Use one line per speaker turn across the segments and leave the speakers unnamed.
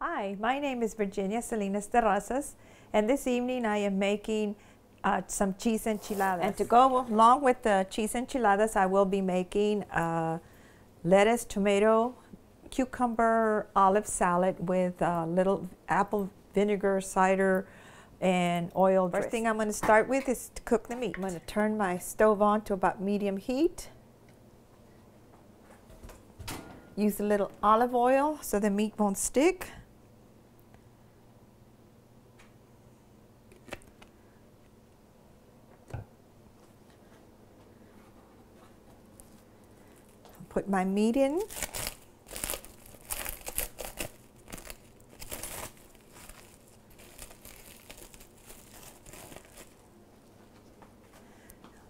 Hi, my name is Virginia Salinas de Rosas, and this evening I am making some cheese enchiladas. And to go along with the cheese enchiladas, I will be making lettuce, tomato, cucumber, olive salad with little apple vinegar, cider, and oil. First thing I'm going to start with is to cook the meat. I'm going to turn my stove on to about medium heat. Use a little olive oil so the meat won't stick. Put my meat in.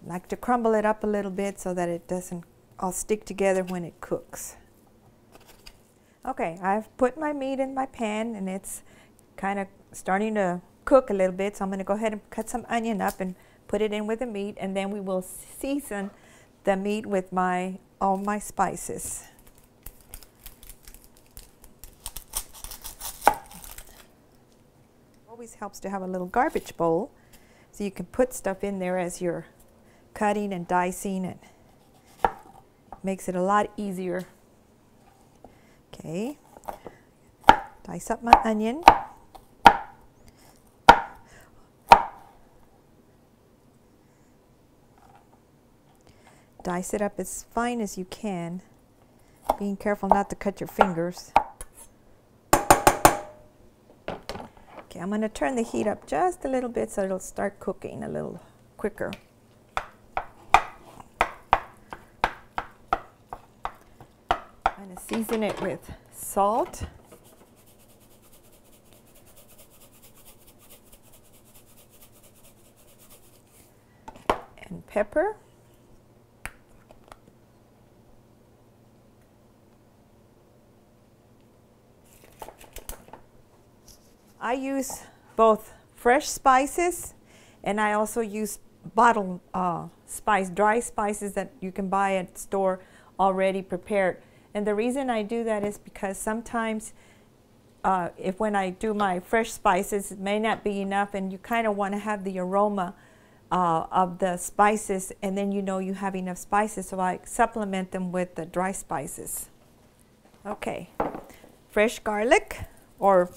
I like to crumble it up a little bit so that it doesn't all stick together when it cooks. Okay, I've put my meat in my pan and it's kind of starting to cook a little bit, so I'm going to go ahead and cut some onion up and put it in with the meat, and then we will season the meat with all my spices. Always helps to have a little garbage bowl so you can put stuff in there as you're cutting and dicing, and makes it a lot easier. Okay, dice up my onion. Dice it up as fine as you can, being careful not to cut your fingers. Okay, I'm going to turn the heat up just a little bit so it'll start cooking a little quicker. I'm going to season it with salt, and pepper. I use both fresh spices, and I also use bottled dry spices that you can buy at the store already prepared. And the reason I do that is because sometimes when I do my fresh spices, it may not be enough, and you kind of want to have the aroma of the spices, and then you know you have enough spices, so I supplement them with the dry spices. Okay, fresh garlic, or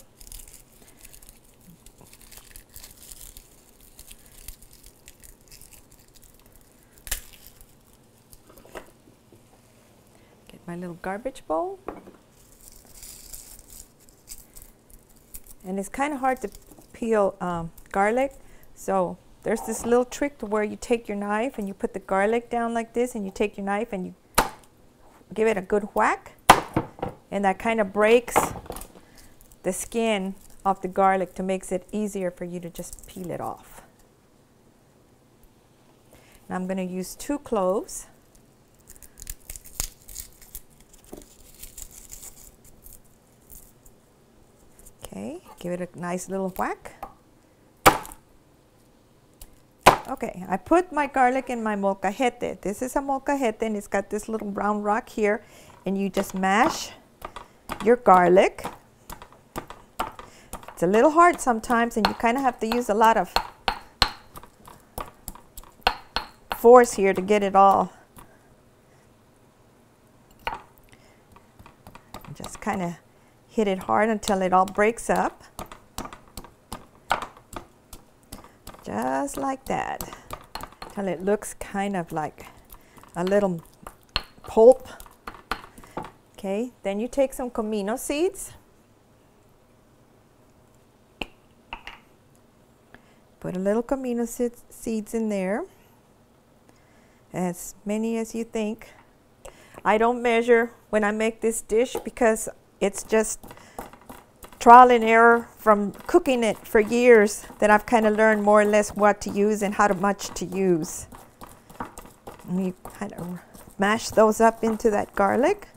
my little garbage bowl. And it's kind of hard to peel garlic, so there's this little trick to where you take your knife and you put the garlic down like this, and you take your knife and you give it a good whack, and that kind of breaks the skin off the garlic to makes it easier for you to just peel it off. Now I'm going to use 2 cloves. Okay, give it a nice little whack. Okay, I put my garlic in my molcajete. This is a molcajete, and it's got this little brown rock here, and you just mash your garlic. It's a little hard sometimes, and you kind of have to use a lot of force here to get it all. Just kind of hit it hard until it all breaks up. Just like that. Until it looks kind of like a little pulp. Okay, then you take some comino seeds. Put a little comino seeds in there. As many as you think. I don't measure when I make this dish because it's just trial and error from cooking it for years that I've kind of learned more or less what to use and how much to use. And you kind of mash those up into that garlic.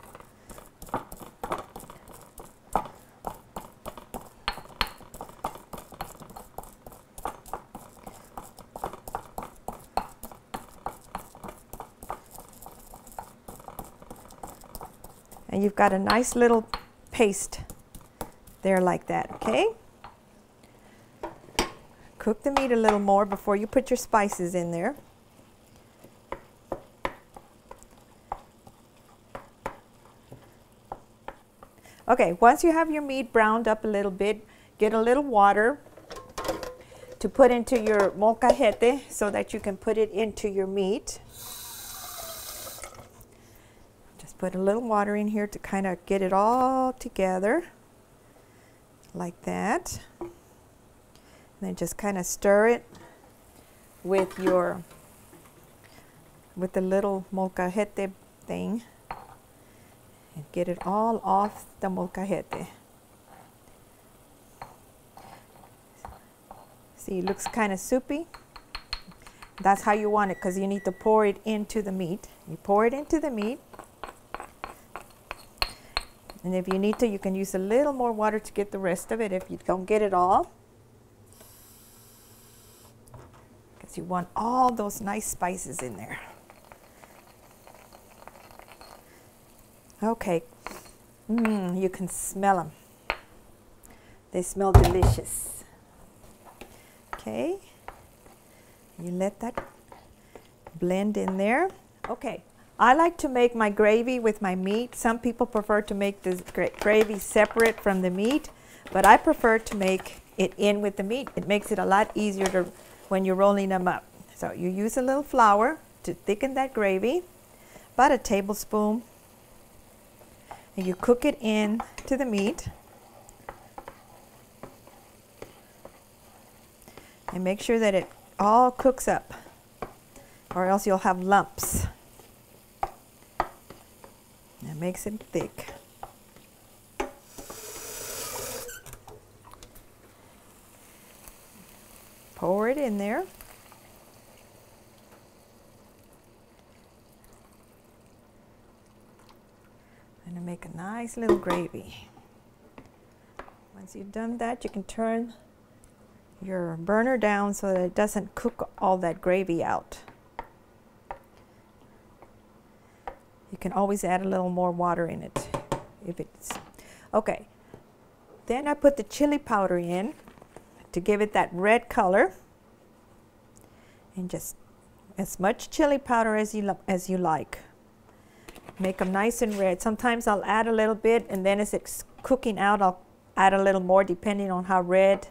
And you've got a nice little paste there like that, okay? Cook the meat a little more before you put your spices in there. Okay, once you have your meat browned up a little bit, get a little water to put into your molcajete so that you can put it into your meat. Just put a little water in here to kind of get it all together, like that. And then just kind of stir it with the little molcajete thing. And get it all off the molcajete. See, it looks kind of soupy. That's how you want it, because you need to pour it into the meat. You pour it into the meat. And if you need to, you can use a little more water to get the rest of it if you don't get it all. Because you want all those nice spices in there. Okay, you can smell them. They smell delicious. Okay, you let that blend in there. Okay, I like to make my gravy with my meat. Some people prefer to make this gravy separate from the meat, but I prefer to make it in with the meat. It makes it a lot easier when you're rolling them up. So you use a little flour to thicken that gravy, about a tablespoon. And you cook it in to the meat. And make sure that it all cooks up, or else you'll have lumps. That makes it thick. Pour it in there. And make a nice little gravy. Once you've done that, you can turn your burner down so that it doesn't cook all that gravy out. You can always add a little more water in it if it's okay. Then I put the chili powder in to give it that red color, and just as much chili powder as you like. Make them nice and red. Sometimes I'll add a little bit, and then as it's cooking out, I'll add a little more depending on how red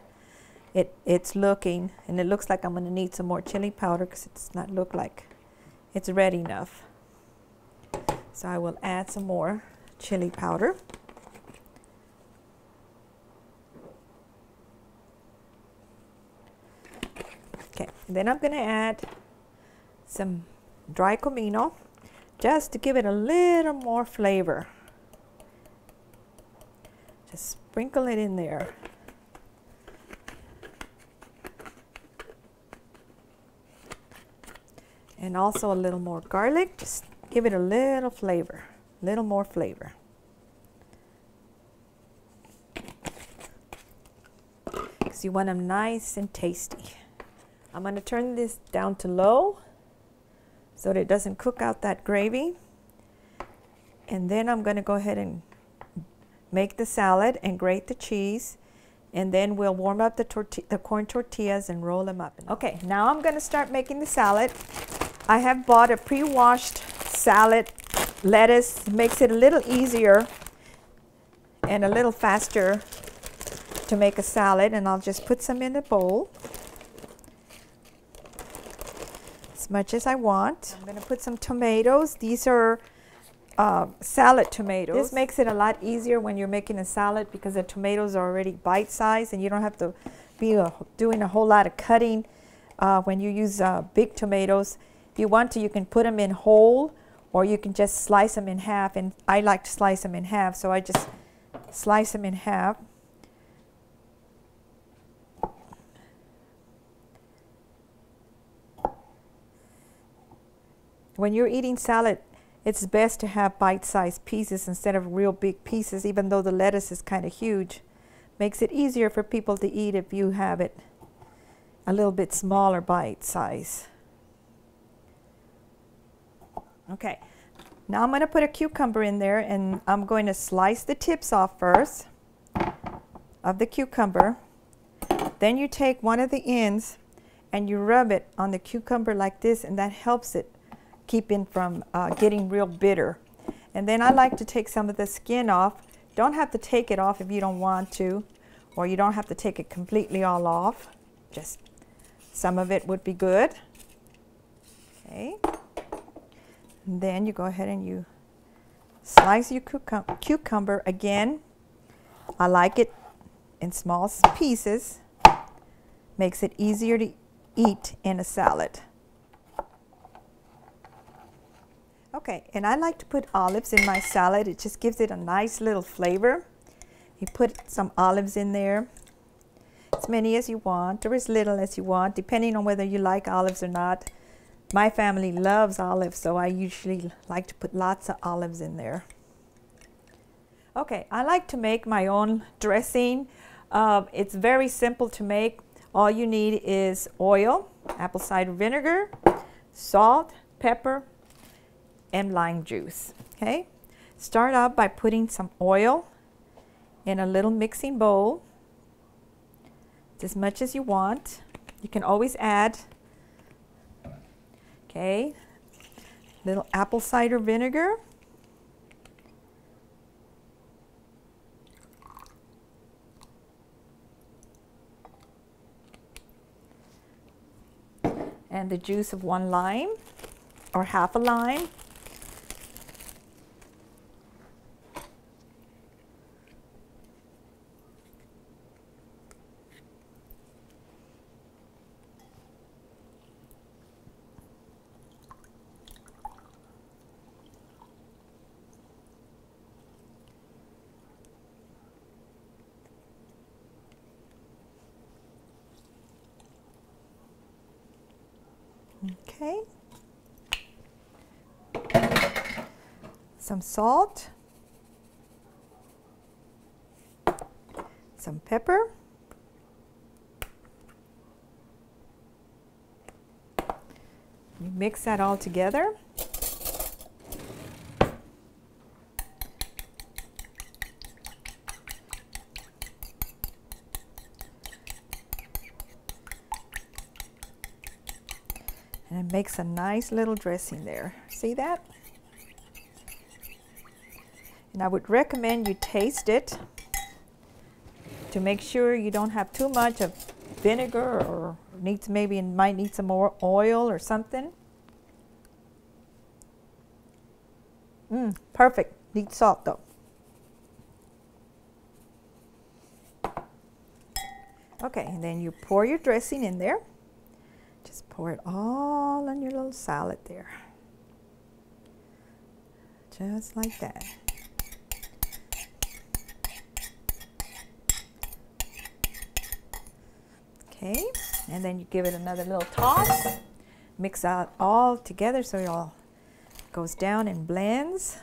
it's looking. And it looks like I'm going to need some more chili powder because it's not look like it's red enough. So I will add some more chili powder. Okay, then I'm going to add some dry comino, just to give it a little more flavor. Just sprinkle it in there. And also a little more garlic, just give it a little flavor, a little more flavor. Because you want them nice and tasty. I'm going to turn this down to low so that it doesn't cook out that gravy. And then I'm going to go ahead and make the salad and grate the cheese. And then we'll warm up the corn tortillas and roll them up. Okay, now I'm going to start making the salad. I have bought a pre-washed salad lettuce. It makes it a little easier and a little faster to make a salad. And I'll just put some in the bowl. Much as I want. I'm going to put some tomatoes. These are salad tomatoes. This makes it a lot easier when you're making a salad because the tomatoes are already bite-sized and you don't have to be doing a whole lot of cutting when you use big tomatoes. If you want to, you can put them in whole, or you can just slice them in half, and I like to slice them in half, so I just slice them in half. When you're eating salad, it's best to have bite-sized pieces instead of real big pieces, even though the lettuce is kind of huge. Makes it easier for people to eat if you have it a little bit smaller bite size. Okay, now I'm going to put a cucumber in there, and I'm going to slice the tips off first. of the cucumber. Then you take one of the ends and you rub it on the cucumber like this, and that helps it keep it from getting real bitter. And then I like to take some of the skin off. Don't have to take it off if you don't want to, or you don't have to take it completely all off. Just some of it would be good. Okay. And then you go ahead and you slice your cucumber again. I like it in small pieces. Makes it easier to eat in a salad. Okay, and I like to put olives in my salad. It just gives it a nice little flavor. You put some olives in there, as many as you want or as little as you want, depending on whether you like olives or not. My family loves olives, so I usually like to put lots of olives in there. Okay, I like to make my own dressing. It's very simple to make. All you need is oil, apple cider vinegar, salt, pepper, and lime juice. Okay, start out by putting some oil in a little mixing bowl. It's as much as you want. You can always add. Okay, little apple cider vinegar. And the juice of 1 lime or half a lime. Okay, some salt, some pepper, you mix that all together. And it makes a nice little dressing there. See that? And I would recommend you taste it to make sure you don't have too much of vinegar, or might need some more oil or something. Perfect. Need salt though. Okay, and then you pour your dressing in there. Just pour it all on your little salad there. Just like that. Okay, and then you give it another little toss. Mix out all together so it all goes down and blends.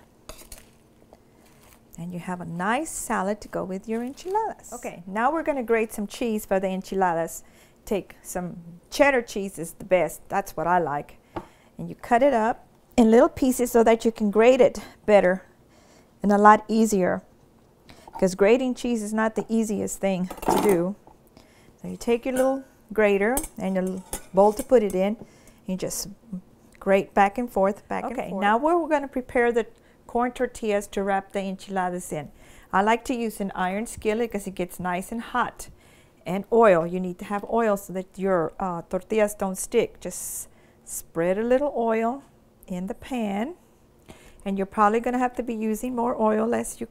And you have a nice salad to go with your enchiladas. Okay, now we're going to grate some cheese for the enchiladas. Take some cheddar cheese is the best. That's what I like. And you cut it up in little pieces so that you can grate it better and a lot easier, because grating cheese is not the easiest thing to do. So you take your little grater and your bowl to put it in. You just grate back and forth, back and forth. Okay, now we're going to prepare the corn tortillas to wrap the enchiladas in. I like to use an iron skillet because it gets nice and hot. And oil, you need to have oil so that your tortillas don't stick. Just spread a little oil in the pan, and you're probably going to have to be using more oil as you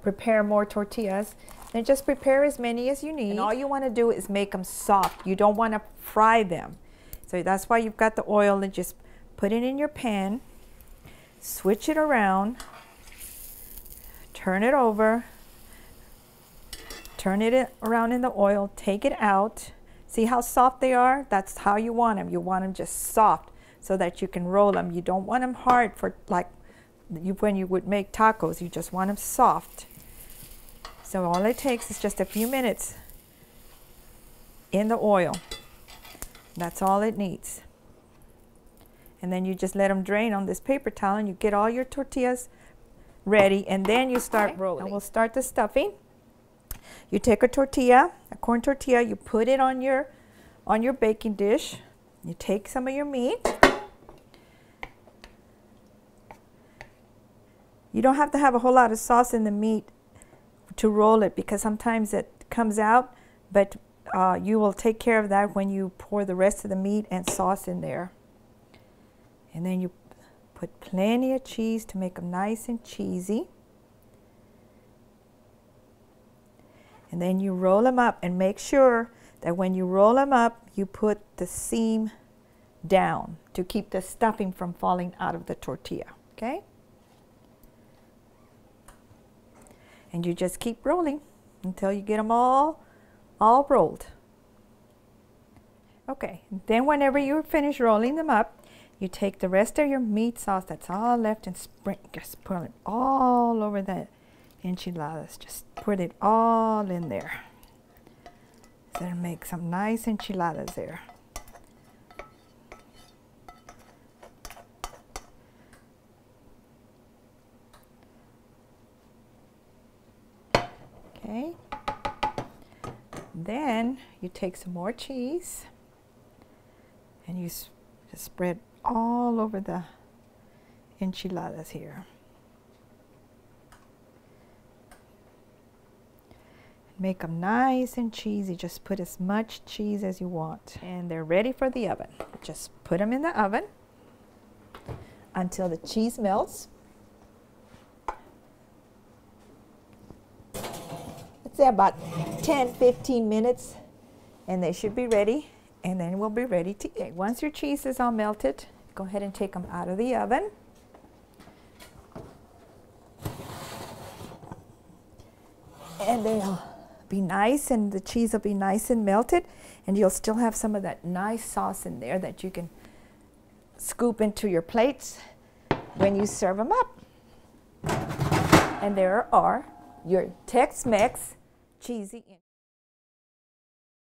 prepare more tortillas. And just prepare as many as you need. And all you want to do is make them soft. You don't want to fry them. So that's why you've got the oil, and just put it in your pan, switch it around, turn it over, turn it around in the oil, take it out. See how soft they are? That's how you want them. You want them just soft so that you can roll them. You don't want them hard for like when you would make tacos. You just want them soft. So all it takes is just a few minutes in the oil. That's all it needs. And then you just let them drain on this paper towel, and you get all your tortillas ready, and then you start rolling. And we'll start the stuffing. You take a tortilla, a corn tortilla, you put it on your baking dish. You take some of your meat. You don't have to have a whole lot of sauce in the meat to roll it, because sometimes it comes out, but you will take care of that when you pour the rest of the meat and sauce in there. And then you put plenty of cheese to make them nice and cheesy. And then you roll them up, and make sure that when you roll them up, you put the seam down to keep the stuffing from falling out of the tortilla, okay? And you just keep rolling until you get them all rolled. Okay, then whenever you finish rolling them up, you take the rest of your meat sauce that's all left and just put it all over the enchiladas. Just put it all in there. So it'll make some nice enchiladas there. Okay. Then you take some more cheese and you just spread all over the enchiladas here. Make them nice and cheesy. Just put as much cheese as you want. And they're ready for the oven. Just put them in the oven until the cheese melts. Say about 10-15 minutes, and they should be ready, and then we'll be ready to eat. Once your cheese is all melted, go ahead and take them out of the oven. And they'll be nice, and the cheese will be nice and melted, and you'll still have some of that nice sauce in there that you can scoop into your plates when you serve them up. And there are your Tex-Mex cheesy